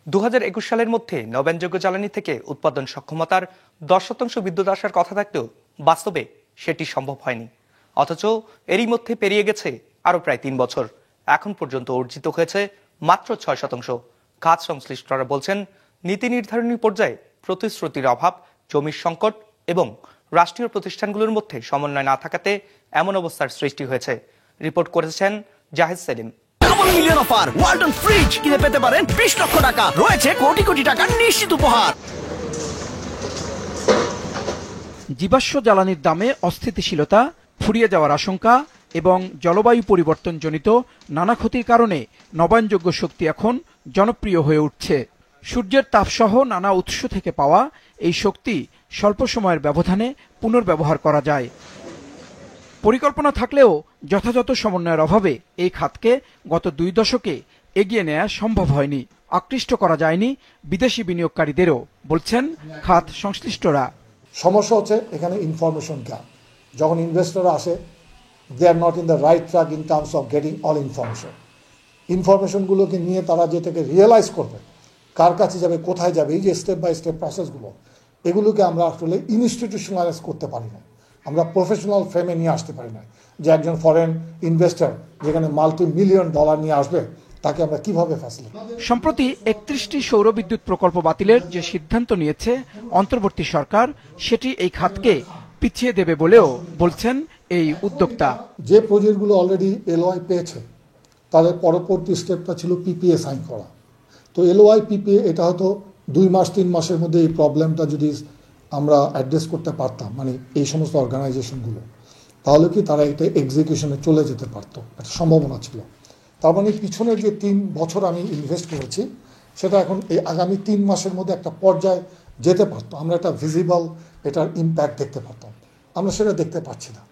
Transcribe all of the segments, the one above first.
2021 সালের মধ্যে নবায়নযোগ্য জ্বালানি থেকে উৎপাদন সক্ষমতার 10% বিদ্যুৎ আসার কথা থাকলেও বাস্তবে সেটি সম্ভব হয়নি। অথচ এরই মধ্যে পেরিয়ে গেছে আরো প্রায় 3 বছর। এখন পর্যন্ত অর্জিত হয়েছে মাত্র 6%। খাত সংশ্লিষ্টরা বলছেন, নীতি নির্ধারণী পর্যায়ে প্রতিশ্রুতির অভাব, জমির সংকট এবং রাষ্ট্রীয় প্রতিষ্ঠানগুলোর মধ্যে সমন্বয় না থাকাতে এমন অবস্থার সৃষ্টি হয়েছে। রিপোর্ট করেছেন Zahid Selim. Double million offer, Walton fridge কিনে পেতে পারেন 20 লক্ষ টাকা, রয়েছে কোটি কোটি টাকার নিশ্চিত উপহার। জীবাশ্ম জ্বালানির দামে অস্থিতিশীলতা, ফুরিয়ে যাওয়ার আশঙ্কা এবং জলবায়ু পরিবর্তনজনিত নানা ক্ষতির কারণে নবায়নযোগ্য শক্তি এখন জনপ্রিয় হয়ে উঠছে। সূর্যের তাপসহ নানা উৎস থেকে পাওয়া এই শক্তি স্বল্প সময়ের ব্যবধানে পুনর্ব্যবহার করা যায়। পরিকল্পনা থাকলেও যথাযথ সমন্বয়ের অভাবে এই খাতকে গত 2 দশকে এগিয়ে নেওয়া সম্ভব হয়নি। আকৃষ্ট করা যায়নি বিদেশি বিনিয়োগকারীদেরও, বলছেন খাত সংশ্লিষ্টরা। সমস্যা হচ্ছে এখানে ইনফরমেশন গ্যাপ। যখন ইনভেস্টররা আসে, they are not in the right track in terms of getting all ইনফরমেশনগুলোকে নিয়ে তারা যেটাকে রিয়েলাইজ করবে, কার কাছে যাবে, কোথায় যাবে, এই যে স্টেপ বাই স্টেপ প্রসেসগুলো, এগুলোকে আমরা আসলে ইনস্টিটিউশনালাইজ করতে পারি না। আমরা প্রফেশনাল ফ্রেমে নিয়ে আসতে পারি না। যে একজন ফরেন ইনভেস্টর যেখানে $multi-million নিয়ে আসবে, তাকে আমরা কিভাবে ফ্যাসিলিটি। সম্প্রতি 31টি সৌর বিদ্যুৎ প্রকল্প বাতিলের যে সিদ্ধান্ত নিয়েছে অন্তর্বর্তী সরকার, সেটি এই খাতকে পিছিয়ে দেবে বলেও বলছেন এই উদ্যোক্তা। যে প্রজেক্টগুলো অলরেডি এলওআই পেয়েছে, তাদের পরবর্তী স্টেপটা ছিল পিপিএ সাইন করা। তো এলওআই পিপিএ এটা হয়তো 2 মাস 3 মাসের মধ্যে এই প্রবলেমটা যদি আমরা অ্যাড্রেস করতে পারতাম, মানে এই সমস্ত অর্গানাইজেশনগুলো, তাহলে কি তারা এটা এক্সিকিউশনে চলে যেতে পারতো, একটা সম্ভাবনা ছিল। তার মানে পিছনের যে 3 বছর আমি ইনভেস্ট করেছি, সেটা এখন এই আগামী 3 মাসের মধ্যে একটা পর্যায়ে যেতে পারতো। আমরা একটা ভিজিবল এটার ইম্প্যাক্ট দেখতে পারতাম, আমরা সেটা দেখতে পাচ্ছি না।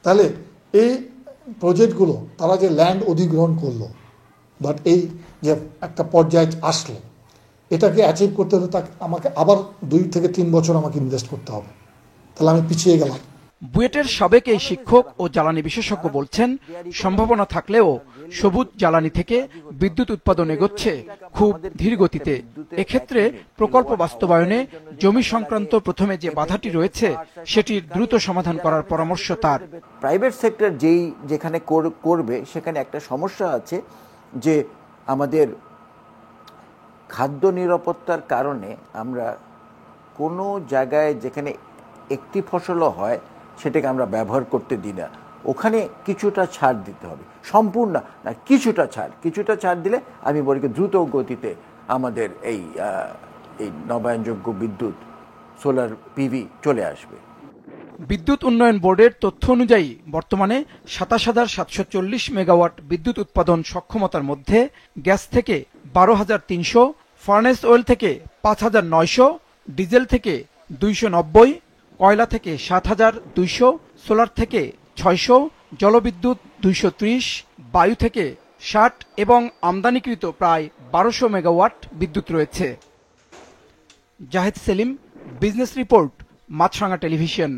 তাহলে এই প্রজেক্টগুলো তারা যে ল্যান্ড অধিগ্রহণ করলো, বাট এই যে একটা পর্যায়ে আসলো, এটাকে অ্যাচিভ করতে হলে তাকে আমাকে আবার 2 থেকে 3 বছর আমাকে ইনভেস্ট করতে হবে। তাহলে আমি পিছিয়ে গেলাম। বুয়েটের সাবেক এই শিক্ষক ও জ্বালানি বিশেষজ্ঞ বলছেন, সম্ভাবনা থাকলেও সবুজ জ্বালানি থেকে বিদ্যুৎ উৎপাদন এগোচ্ছে খুব ধীর গতিতে। এক্ষেত্রে প্রকল্প বাস্তবায়নে জমি সংক্রান্ত প্রথমে যে বাধাটি রয়েছে, সেটির দ্রুত সমাধান করার পরামর্শ তার। প্রাইভেট সেক্টর যেখানে করবে, সেখানে একটা সমস্যা আছে যে আমাদের খাদ্য নিরাপত্তার কারণে আমরা কোনো জায়গায় যেখানে একটি ফসলও হয় সেটাকে আমরা ব্যবহার করতে দিই না। ওখানে কিছুটা ছাড় দিতে হবে, সম্পূর্ণ না, কিছুটা ছাড় দিলে আমি বলি দ্রুত গতিতে আমাদের এই নবায়নযোগ্য বিদ্যুৎ, সোলার পিভি চলে আসবে। বিদ্যুৎ উন্নয়ন বোর্ডের তথ্য অনুযায়ী বর্তমানে 27,740 মেগাওয়াট বিদ্যুৎ উৎপাদন সক্ষমতার মধ্যে গ্যাস থেকে 12,300, ফার্নেস অয়েল থেকে 5,900, ডিজেল থেকে 290, কয়লা থেকে 7,200, সোলার থেকে 600, জলবিদ্যুৎ 230, বায়ু থেকে 60 এবং আমদানিকৃত প্রায় 1200 মেগাওয়াট বিদ্যুৎ রয়েছে। জাহিদ সেলিম, বিজনেস রিপোর্ট, মাছরাঙা টেলিভিশন।